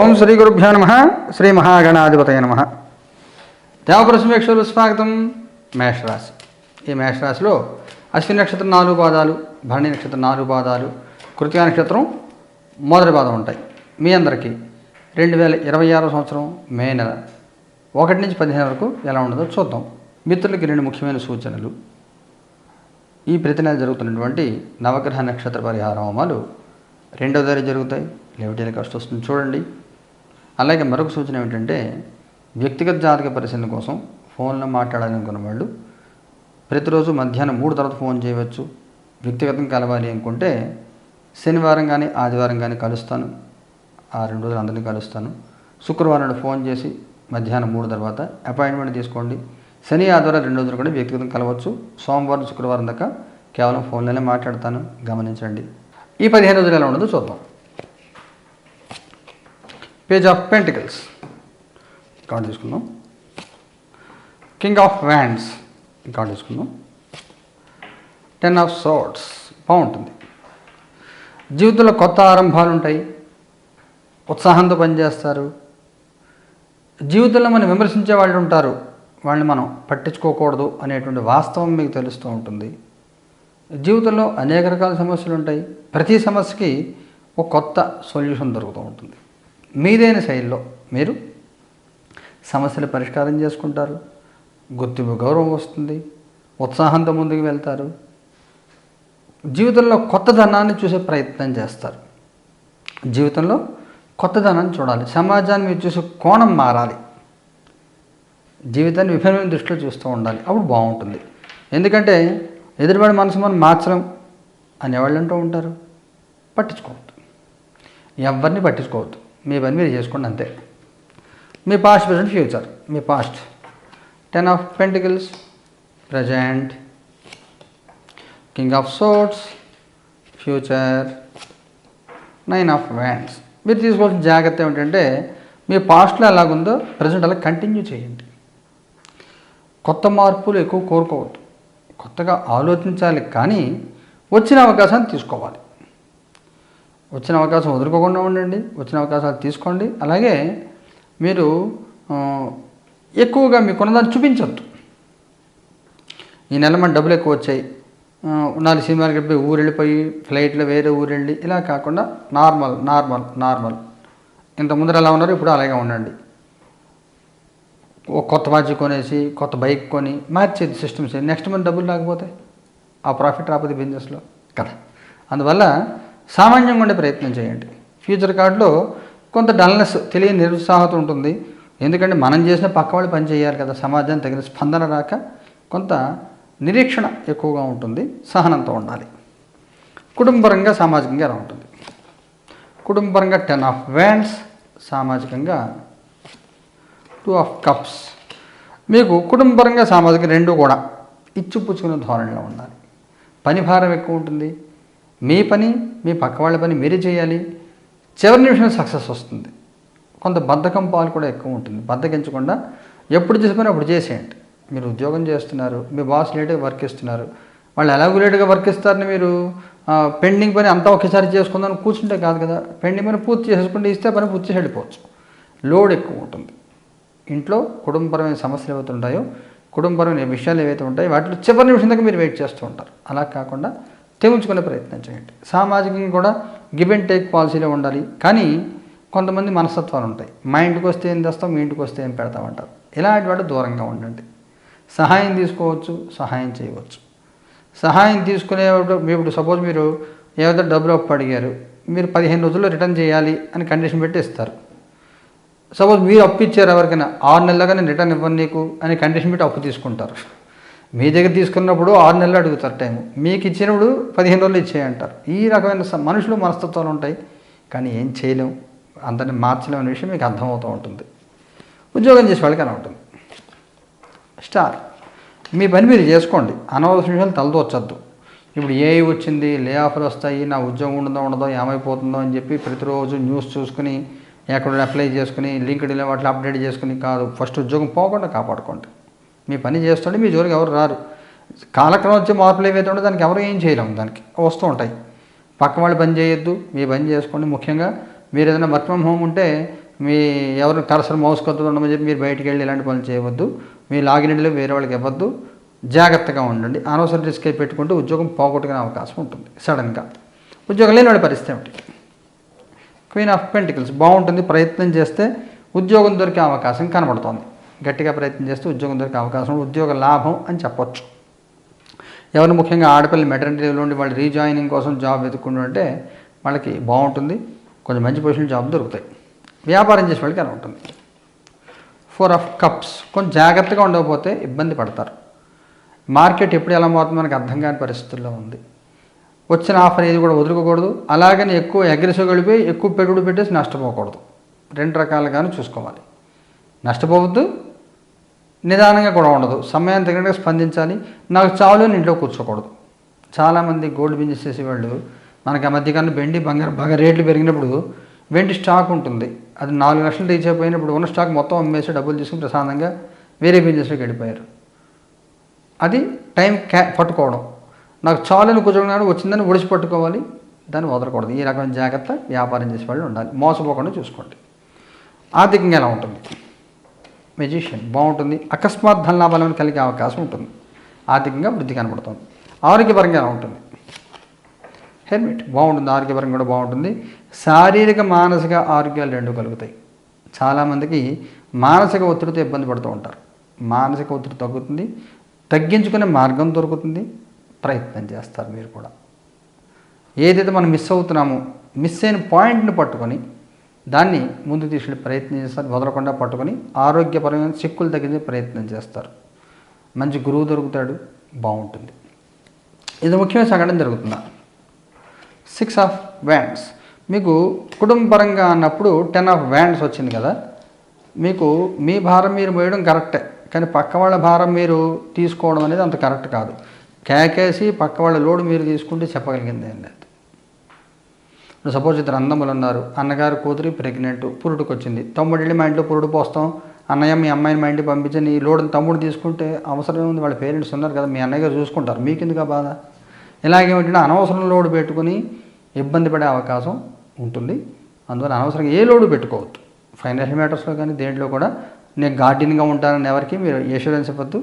ఓం శ్రీ గురుభ్యో నమ. శ్రీ మహాగణాధిపతయ నమ. దేవప్రసమేక్షలు స్వాగతం. మేషరాశి. ఈ మేషరాశిలో అశ్విని నక్షత్రం 4 పాదాలు, భరణి నక్షత్రం 4 పాదాలు, కృతికా నక్షత్రం మొదటి పాదం ఉంటాయి. మీ అందరికీ 2026 సంవత్సరం మే నెల 1 నుంచి 15 వరకు ఎలా ఉండదో చూద్దాం. మిత్రులకి 2 ముఖ్యమైన సూచనలు. ఈ ప్రతి నెల జరుగుతున్నటువంటి నవగ్రహ నక్షత్ర పరిహార హోమాలు 2వ తేదీ జరుగుతాయి. లేవిటీల కాస్ట్ వస్తుంది చూడండి. అలాగే మరొక సూచన ఏమిటంటే, వ్యక్తిగత జాతక పరిశీలన కోసం ఫోన్లో మాట్లాడాలనుకున్న వాళ్ళు ప్రతిరోజు మధ్యాహ్నం 3 తర్వాత ఫోన్ చేయవచ్చు. వ్యక్తిగతంగా కలవాలి అనుకుంటే శనివారం కానీ ఆదివారం కానీ కలుస్తాను. ఆ 2 రోజులు అందరినీ కలుస్తాను. శుక్రవారం ఫోన్ చేసి మధ్యాహ్నం 3 తర్వాత అపాయింట్మెంట్ తీసుకోండి. శని ఆదివారం 2 రోజులు కూడా వ్యక్తిగతంగా కలవచ్చు. సోమవారం శుక్రవారం దాకా కేవలం ఫోన్లోనే మాట్లాడతాను, గమనించండి. ఈ 15 రోజులు ఎలా ఉండదో చూద్దాం. పేజ్ ఆఫ్ పెంటికల్స్ కార్డు తీసుకుందాం. కింగ్ ఆఫ్ వ్యాండ్స్ కార్డు తీసుకుందాం. 10 ఆఫ్ సోర్డ్స్ బాగుంటుంది. జీవితంలో కొత్త ఆరంభాలు ఉంటాయి. ఉత్సాహంతో పనిచేస్తారు. జీవితంలో మనం విమర్శించే వాళ్ళు ఉంటారు, వాళ్ళని మనం పట్టించుకోకూడదు అనేటువంటి వాస్తవం మీకు తెలుస్తూ ఉంటుంది. జీవితంలో అనేక రకాల సమస్యలు ఉంటాయి. ప్రతి సమస్యకి ఒక కొత్త సొల్యూషన్ దొరుకుతూ ఉంటుంది. మీదైన శైలిలో మీరు సమస్యలు పరిష్కారం చేసుకుంటారు. గుర్తింపు గౌరవం వస్తుంది. ఉత్సాహంతో ముందుకు వెళ్తారు. జీవితంలో కొత్తదనాన్ని చూసే ప్రయత్నం చేస్తారు. జీవితంలో కొత్తదనాన్ని చూడాలి. సమాజాన్ని మీరు చూసే కోణం మారాలి. జీవితాన్ని విభిన్నమైన దృష్టిలో చూస్తూ ఉండాలి. అప్పుడు బాగుంటుంది. ఎందుకంటే ఎదురుబడి మనసు మనం మార్చడం అనేవాళ్ళు అంటూ ఉంటారు. పట్టించుకోవద్దు. ఎవరిని పట్టించుకోవద్దు. మీ పని మీరు చేసుకోండి అంతే. మీ పాస్ట్, ప్రజెంట్, ఫ్యూచర్. మీ past 10 of pentacles, present king of swords, future 9 of wands. మీరు తీసుకోవాల్సిన జాగ్రత్త ఏమిటంటే, మీ పాస్ట్లో ఎలాగుందో ప్రజెంట్ అలా కంటిన్యూ చేయండి. కొత్త మార్పులు ఎక్కువ కోరుకోవద్దు. కొత్తగా ఆలోచించాలి, కానీ వచ్చిన అవకాశాన్ని తీసుకోవాలి. వచ్చిన అవకాశం వదులుకోకుండా ఉండండి. వచ్చిన అవకాశాలు తీసుకోండి. అలాగే మీరు ఎక్కువగా మీకున్నదాన్ని చూపించద్దు. ఈ నెల మన డబ్బులు ఎక్కువ వచ్చాయి, 4 సినిమాలకి వెళ్ళిపోయి ఊరు వెళ్ళిపోయి ఫ్లైట్లో వేరే ఊరు వెళ్ళి ఇలా కాకుండా నార్మల్ ఇంత ముందర ఎలా ఉన్నారో ఇప్పుడు అలాగే ఉండండి. ఒక కొత్త వాచ్ కొనేసి కొత్త బైక్ కొని మార్చేది సిస్టమ్స్. నెక్స్ట్ మంత్ డబ్బులు రాకపోతే ఆ ప్రాఫిట్ రాకపోతే బిజినెస్లో కదా. అందువల్ల సామాన్యంగా ఉండే ప్రయత్నం చేయండి. ఫ్యూచర్ కార్డులో కొంత డల్నెస్, తెలియని నిరుత్సాహత ఉంటుంది. ఎందుకంటే మనం చేసిన పక్క వాళ్ళు పని చేయాలి కదా. సమాజానికి తగిన స్పందన రాక కొంత నిరీక్షణ ఎక్కువగా ఉంటుంది. సహనంతో ఉండాలి. కుటుంబపరంగా సామాజికంగా ఎలా ఉంటుంది? కుటుంబపరంగా 10 ఆఫ్ వ్యాండ్స్, సామాజికంగా 2 ఆఫ్ కప్స్. మీకు కుటుంబపరంగా సామాజిక 2 కూడా ఇచ్చిపుచ్చుకునే ధోరణిలో ఉండాలి. పని భారం ఎక్కువ ఉంటుంది. మీ పని, మీ పక్క వాళ్ళ పని మీరే చేయాలి. చివరి నిమిషంలో సక్సెస్ వస్తుంది. కొంత బద్ధకం పాలు కూడా ఎక్కువ ఉంటుంది. బద్ధకించకుండా ఎప్పుడు చేసిపోయినా అప్పుడు చేసేయండి. మీరు ఉద్యోగం చేస్తున్నారు, మీ బాస్ లేటుగా వర్క్ ఇస్తున్నారు, వాళ్ళు ఎలాగో లేటుగా వర్క్ ఇస్తారని మీరు పెండింగ్ పని అంతా ఒకేసారి చేసుకుందామని కూర్చుంటే కాదు కదా. పెండింగ్ పని పూర్తి చేసుకుంటే ఇస్తే పని పూర్తి చేసి వెళ్ళిపోవచ్చు. లోడ్ ఎక్కువ ఉంటుంది. ఇంట్లో కుటుంబపరమైన సమస్యలు ఏవైతే ఉంటాయో, కుటుంబపరమైన విషయాలు ఏవైతే ఉంటాయో వాటిలో చివరి నిమిషం దాకా మీరు వెయిట్ చేస్తూ ఉంటారు. అలా కాకుండా తెగుచుకునే ప్రయత్నం చేయండి. సామాజికంగా కూడా గివ్ అండ్ టేక్ పాలసీలో ఉండాలి. కానీ కొంతమంది మనస్తత్వాలు ఉంటాయి. మా ఇంటికి వస్తే ఏం తెస్తాం, మీ ఇంటికి వస్తే ఏం పెడతామంటారు. ఇలాంటి వాడు దూరంగా ఉండండి. సహాయం తీసుకోవచ్చు, సహాయం చేయవచ్చు. సహాయం తీసుకునేవాడు ఇప్పుడు సపోజ్ మీరు ఏదైతే డబ్బులు అప్పు అడిగారు, మీరు 15 రోజుల్లో రిటర్న్ చేయాలి అని కండిషన్ పెట్టి ఇస్తారు. సపోజ్ మీరు అప్పు ఇచ్చారు ఎవరికైనా, 6 నెలలుగా నేను రిటర్న్ ఇవ్వను నీకు అని కండిషన్ పెట్టి అప్పు తీసుకుంటారు. మీ దగ్గర తీసుకున్నప్పుడు 6 నెలలు అడుగుతారు టైం, మీకు ఇచ్చినప్పుడు 15 రోజులు ఇచ్చేయంటారు. ఈ రకమైన మనుషులు మనస్తత్వాలు ఉంటాయి. కానీ ఏం చేయలేము, అందరిని మార్చలేము అనే విషయం మీకు అర్థమవుతూ ఉంటుంది. ఉద్యోగం చేసే వాళ్ళకి అలా ఉంటుంది. స్టార్. మీ పని మీరు చేసుకోండి. అనవసర విషయాలు తలదోచద్దు. ఇప్పుడు ఏఐ వచ్చింది, లే ఆఫర్లు వస్తాయి, నా ఉద్యోగం ఉండదో ఏమైపోతుందో అని చెప్పి ప్రతిరోజు న్యూస్ చూసుకుని ఎక్కడ అప్లై చేసుకుని లింక్డ్ఇన్లో వాటిలో అప్డేట్ చేసుకుని కాదు. ఫస్ట్ ఉద్యోగం పోకుండా కాపాడుకోండి. మీ పని చేస్తుంటే మీ జోలికి ఎవరు రారు. కాలక్రమం వచ్చే మార్పులు ఏవైతే ఉంటే దానికి ఎవరు ఏం చేయలేము. దానికి వస్తూ ఉంటాయి. పక్క వాళ్ళు పని చేయొద్దు, మీ పని చేసుకోండి. ముఖ్యంగా మీరు ఏదైనా వర్క్ ఫ్రమ్ హోమ్ ఉంటే మీ ఎవరు కర్సర్ మౌస్ కొత్తగా ఉండమని చెప్పి మీరు బయటికి వెళ్ళి ఇలాంటి పనులు చేయవద్దు. మీ లాగిన్ ఐడీలు వేరే వాళ్ళకి ఇవ్వద్దు. జాగ్రత్తగా ఉండండి. అనవసరం రిస్క్ అయి పెట్టుకుంటే ఉద్యోగం పోగొట్టుకునే అవకాశం ఉంటుంది. సడన్గా ఉద్యోగం లేని వాళ్ళ పరిస్థితి ఏమిటి? క్వీన్ ఆఫ్ పెంటికల్స్ బాగుంటుంది. ప్రయత్నం చేస్తే ఉద్యోగం దొరికే అవకాశం కనబడుతోంది. గట్టిగా ప్రయత్నం చేస్తే ఉద్యోగం దొరికే అవకాశం, ఉద్యోగ లాభం అని చెప్పొచ్చు. ఎవరు ముఖ్యంగా ఆడపిల్లలు మెటర్నిటీ లీవ్లో ఉండి వాళ్ళు రీజాయినింగ్ కోసం జాబ్ వెతుక్కుంటుంటే వాళ్ళకి బాగుంటుంది. కొంచెం మంచి పొజిషన్ జాబ్ దొరుకుతాయి. వ్యాపారం చేసే వాళ్ళకి అలా ఉంటుంది. 4 ఆఫ్ కప్స్ కొంచెం జాగ్రత్తగా ఉండకపోతే ఇబ్బంది పడతారు. మార్కెట్ ఎప్పుడు ఎలా మారుతుందో మనకు అర్థం కాని పరిస్థితుల్లో ఉంది. వచ్చిన ఆఫర్ ఏది కూడా వదులుకోకూడదు. అలాగని ఎక్కువ అగ్రెసివ్గా వెళ్ళిపోయి ఎక్కువ పెట్టుబడి పెట్టేసి నష్టపోకూడదు. 2 రకాలుగాను చూసుకోవాలి. నష్టపోవద్దు, నిదానంగా కూడా ఉండదు. సమయాన్ని తగినట్టుగా స్పందించాలి. నాకు చాలు అని ఇంట్లో కూర్చోకూడదు. చాలామంది గోల్డ్ బిజినెస్ చేసేవాళ్ళు మనకి ఆ మధ్యకాలంలో వెండి బంగారం బాగా రేట్లు పెరిగినప్పుడు వెండి స్టాక్ ఉంటుంది. అది 4 లక్షలు రీచ్ అయిపోయినప్పుడు ఉన్న స్టాక్ మొత్తం అమ్మేసి డబ్బులు తీసుకుని ప్రశాంతంగా వేరే బిజినెస్లోకి వెళ్ళిపోయారు. అది టైం పట్టుకోవడం. నాకు చాలని కూర్చోగానే వచ్చిందని ఒడిసి పట్టుకోవాలి, దాన్ని వదలకూడదు. ఈ రకమైన జాగ్రత్త వ్యాపారం చేసే వాళ్ళు ఉండాలి. మోసపోకుండా చూసుకోండి. ఆర్థికంగా ఎలా ఉంటుంది? మెజిషియన్ బాగుంటుంది. అకస్మాత్ ధనలాభాలను కలిగే అవకాశం ఉంటుంది. ఆర్థికంగా వృద్ధి కనబడుతుంది. ఆరోగ్యపరంగా ఎలా ఉంటుంది? హెల్మెట్ బాగుంటుంది. ఆరోగ్యపరంగా కూడా బాగుంటుంది. శారీరక మానసిక ఆరోగ్యాలు 2 కలుగుతాయి. చాలామందికి మానసిక ఒత్తిడితో ఇబ్బంది పడుతూ ఉంటారు. మానసిక ఒత్తిడి తగ్గుతుంది. తగ్గించుకునే మార్గం దొరుకుతుంది. ప్రయత్నం చేస్తారు మీరు కూడా. ఏదైతే మనం మిస్ అవుతున్నామో మిస్ అయిన పాయింట్ని పట్టుకొని దాన్ని ముందు తీసుకెళ్ళి ప్రయత్నం చేస్తారు. వదలకుండా పట్టుకొని ఆరోగ్యపరమైన చిక్కులు తగ్గించే ప్రయత్నం చేస్తారు. మంచి గురువు దొరుకుతాడు. బాగుంటుంది. ఇది ముఖ్యమైన సంఘటన జరుగుతుందా? 6 ఆఫ్ వ్యాండ్స్ మీకు కుటుంబపరంగా అన్నప్పుడు 10 ఆఫ్ వ్యాండ్స్ వచ్చింది కదా. మీకు మీ భారం మీరు మోయడం కరెక్టే, కానీ పక్క వాళ్ళ భారం మీరు తీసుకోవడం అనేది అంత కరెక్ట్ కాదు. కేకేసి పక్క వాళ్ళ లోడ్ మీరు తీసుకుంటే చెప్పగలిగింది ఏం లేదు. ఇప్పుడు సపోజ్ 2 అన్నదమ్ములు ఉన్నారు. అన్నగారు కూతురి ప్రెగ్నెంట్, పురుడుకు వచ్చింది. తమ్ముడు వెళ్ళి మా ఇంట్లో పురుడు పోస్తాం, అన్నయ్య మీ అమ్మాయిని మా ఇంటికి పంపించని ఈ లోడ్ తమ్ముడు తీసుకుంటే అవసరం ఉంది. వాళ్ళ పేరెంట్స్ ఉన్నారు కదా, మీ అన్నయ్య గారు చూసుకుంటారు, మీకెందుకు బాధ? ఇలాగేమిటంటే అనవసరం లోడ్ పెట్టుకుని ఇబ్బంది పడే అవకాశం ఉంటుంది. అందువల్ల అనవసరంగా ఏ లోడు పెట్టుకోవద్దు. ఫైనాన్షియల్ మ్యాటర్స్లో కానీ దేంట్లో కూడా నేను గార్డెన్గా ఉంటానని ఎవరికి మీరు ఇన్సూరెన్స్ ఇవ్వద్దు.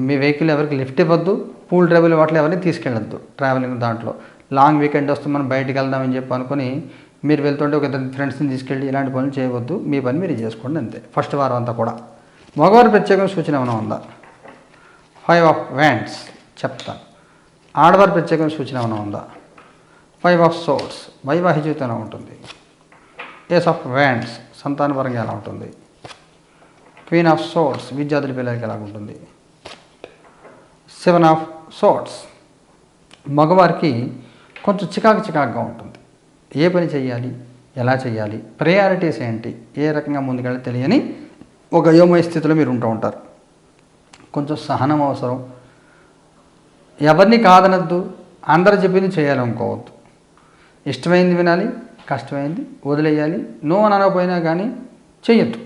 మీ వెహికల్ ఎవరికి లిఫ్ట్ ఇవ్వద్దు. పూల్ ట్రావెల్ వాటిలో ఎవరిని తీసుకెళ్ళొద్దు. ట్రావెలింగ్ దాంట్లో లాంగ్ వీకెండ్ వస్తే మనం బయటికి వెళ్దామని చెప్పి అనుకుని మీరు వెళ్తుంటే ఒక 2 ఫ్రెండ్స్ని తీసుకెళ్ళి ఇలాంటి పనులు చేయవద్దు. మీ పని మీరు చేసుకోండి అంతే. ఫస్ట్ వారం అంతా కూడా. మగవారి ప్రత్యేకమైన సూచన ఏమైనా ఉందా? 5 ఆఫ్ వ్యాండ్స్ చెప్తాను. ఆడవారి ప్రత్యేకమైన సూచన ఏమైనా ఉందా? 5 ఆఫ్ సోర్డ్స్ వైవాహిక జీవితం ఎలా ఉంటుంది? ఏస్ ఆఫ్ వ్యాండ్స్ సంతానపరంగా ఎలా ఉంటుంది? క్వీన్ ఆఫ్ సోర్డ్స్ విద్యార్థుల పిల్లలకి ఎలా ఉంటుంది? 7 ఆఫ్ సోర్డ్స్ మగవారికి కొంచెం చికాకుగా ఉంటుంది. ఏ పని చేయాలి, ఎలా చేయాలి, ప్రయారిటీస్ ఏంటి, ఏ రకంగా ముందుకెళ్ళి తెలియని ఒక అయోమయ స్థితిలో మీరు ఉంటూ ఉంటారు. కొంచెం సహనం అవసరం. ఎవరిని కాదనద్దు, అందరు చెప్పింది చేయాలనుకోవద్దు. ఇష్టమైంది వినాలి, కష్టమైంది వదిలేయాలి. నో అని అనకపోయినా కానీ చెయ్యొద్దు.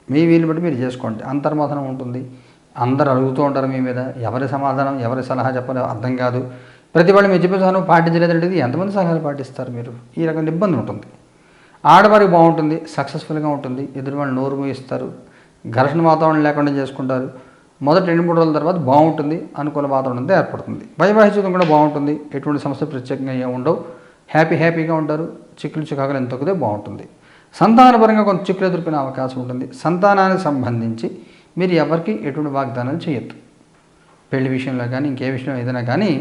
మీ వీలు బట్టి మీరు చేసుకోండి. అంతర్మథనం ఉంటుంది. అందరు అడుగుతూ ఉంటారు మీ మీద. ఎవరి సమాధానం ఎవరి సలహా చెప్పాలో అర్థం కాదు. ప్రతి వాళ్ళు మీరు చెప్పే సలహా పాటించలేదంటే ఎంతమంది సలహాలు పాటిస్తారు మీరు? ఈ రకమైన ఇబ్బంది ఉంటుంది. ఆడవారికి బాగుంటుంది. సక్సెస్ఫుల్గా ఉంటుంది. ఎదురు వాళ్ళు నోరు మూయిస్తారు. ఘర్షణ వాతావరణం లేకుండా చేసుకుంటారు. మొదటి 2-3 రోజుల తర్వాత బాగుంటుంది. అనుకూల వాతావరణం ఏర్పడుతుంది. వైవాహిక జీవితం కూడా బాగుంటుంది. ఎటువంటి సమస్యలు ప్రత్యేకంగా ఏమి ఉండవు. హ్యాపీగా ఉంటారు. చికాకులు ఎంత తగ్గితే బాగుంటుంది. సంతానపరంగా కొంత చిక్కులు ఎదుర్కొనే అవకాశం ఉంటుంది. సంతానానికి సంబంధించి మీరు ఎవరికి ఎటువంటి వాగ్దానాలు చేయొద్దు. పెళ్లి విషయంలో కానీ ఇంకే విషయంలో ఏదైనా కానీ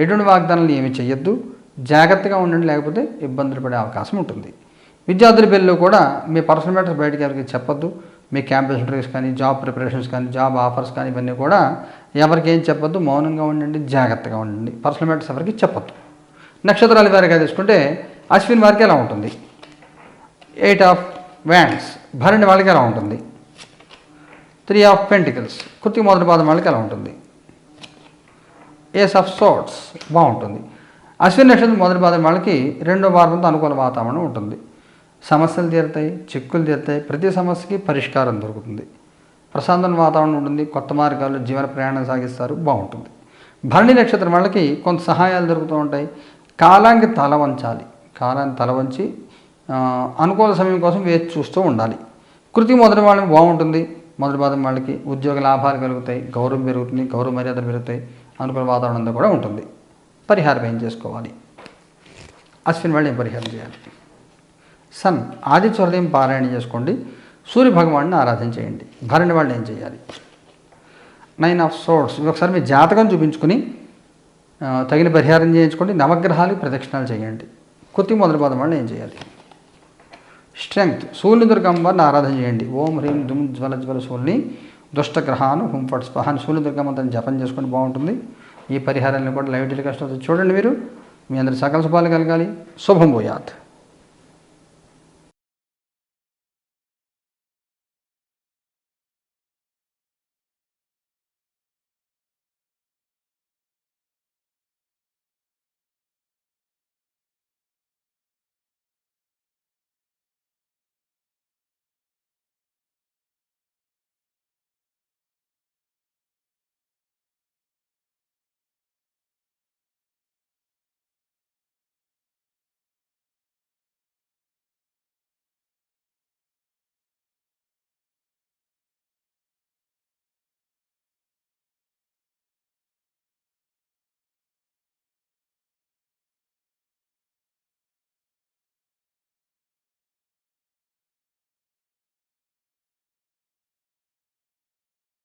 ఎటువంటి వాగ్దానాలు ఏమి చేయొద్దు. జాగ్రత్తగా ఉండండి, లేకపోతే ఇబ్బందులు పడే అవకాశం ఉంటుంది. విద్యార్థుల పెళ్ళిలో కూడా మీ పర్సనల్ మ్యాటర్స్ బయటకి ఎవరికి చెప్పొద్దు. మీ క్యాంపస్ ఇంటర్వ్యూస్ కానీ జాబ్ ప్రిపరేషన్స్ కానీ జాబ్ ఆఫర్స్ కానీ ఇవన్నీ కూడా ఎవరికి ఏం చెప్పొద్దు. మౌనంగా ఉండండి, జాగ్రత్తగా ఉండండి. పర్సనల్ మ్యాటర్స్ ఎవరికి చెప్పొద్దు. నక్షత్రాల వారిగా తీసుకుంటే అశ్విన్ వారికి ఎలా ఉంటుంది? 8 ఆఫ్ వ్యాండ్స్ భరణి వాళ్ళకి ఎలా ఉంటుంది? 3 ఆఫ్ పెంటికల్స్ కృతిక మొదటి పాదం వాళ్ళకి ఎలా ఉంటుంది? ఏస్ ఆఫ్ సోర్డ్స్ బాగుంటుంది. అశ్విన్ నక్షత్రం మొదటి పాదం వాళ్ళకి 2వ వారంతో అనుకూల వాతావరణం ఉంటుంది. సమస్యలు తీరుతాయి, చిక్కులు తీరుతాయి. ప్రతి సమస్యకి పరిష్కారం దొరుకుతుంది. ప్రశాంతమైన వాతావరణం ఉంటుంది. కొత్త మార్గాల్లో జీవన ప్రయాణం సాగిస్తారు. బాగుంటుంది. భరణి నక్షత్రం వాళ్ళకి కొంత సహాయాలు దొరుకుతూ ఉంటాయి. కాలానికి తల వంచాలి. కాలాన్ని తల వంచి అనుకూల సమయం కోసం వేచి చూస్తూ ఉండాలి. కృతి మొదటి వాళ్ళకి బాగుంటుంది. మొదటి పాదం వాళ్ళకి ఉద్యోగ లాభాలు కలుగుతాయి, గౌరవం పెరుగుతుంది, గౌరవ మర్యాదలు పెరుగుతాయి, అనుకూల వాతావరణం అంతా కూడా ఉంటుంది. పరిహారం ఏం చేసుకోవాలి? అశ్విన్ వాళ్ళు ఏం పరిహారం చేయాలి? సన్ ఆదిత్య హృదయం పారాయణ చేసుకోండి, సూర్య భగవాన్ని ఆరాధన చేయండి. భరణి వాళ్ళు ఏం చేయాలి? 9 ఆఫ్ సోర్డ్స్. ఒకసారి మీ జాతకం చూపించుకుని తగిన పరిహారం చేయించుకోండి. నవగ్రహాలకు ప్రదక్షిణాలు చేయండి. కృతి మొదటి పాదం వాళ్ళు ఏం చేయాలి? స్ట్రెంగ్త్. సూర్యుని దుర్గమ్మని ఆరాధన చేయండి. ఓం హ్రీం దుమ్ జ్వల జ్వల సూర్యుని దుష్టగ్రహాను హుం ఫట్ స్పహాన్ని సూర్యుని దుర్గమ్మని జపం చేసుకొని బాగుంటుంది. ఈ పరిహారాలను కూడా లైవ్ టెలికాస్ట్ చూడండి. మీరు మీ అందరి సకల శుభాలు కలగాలి. శుభం భూయాత్.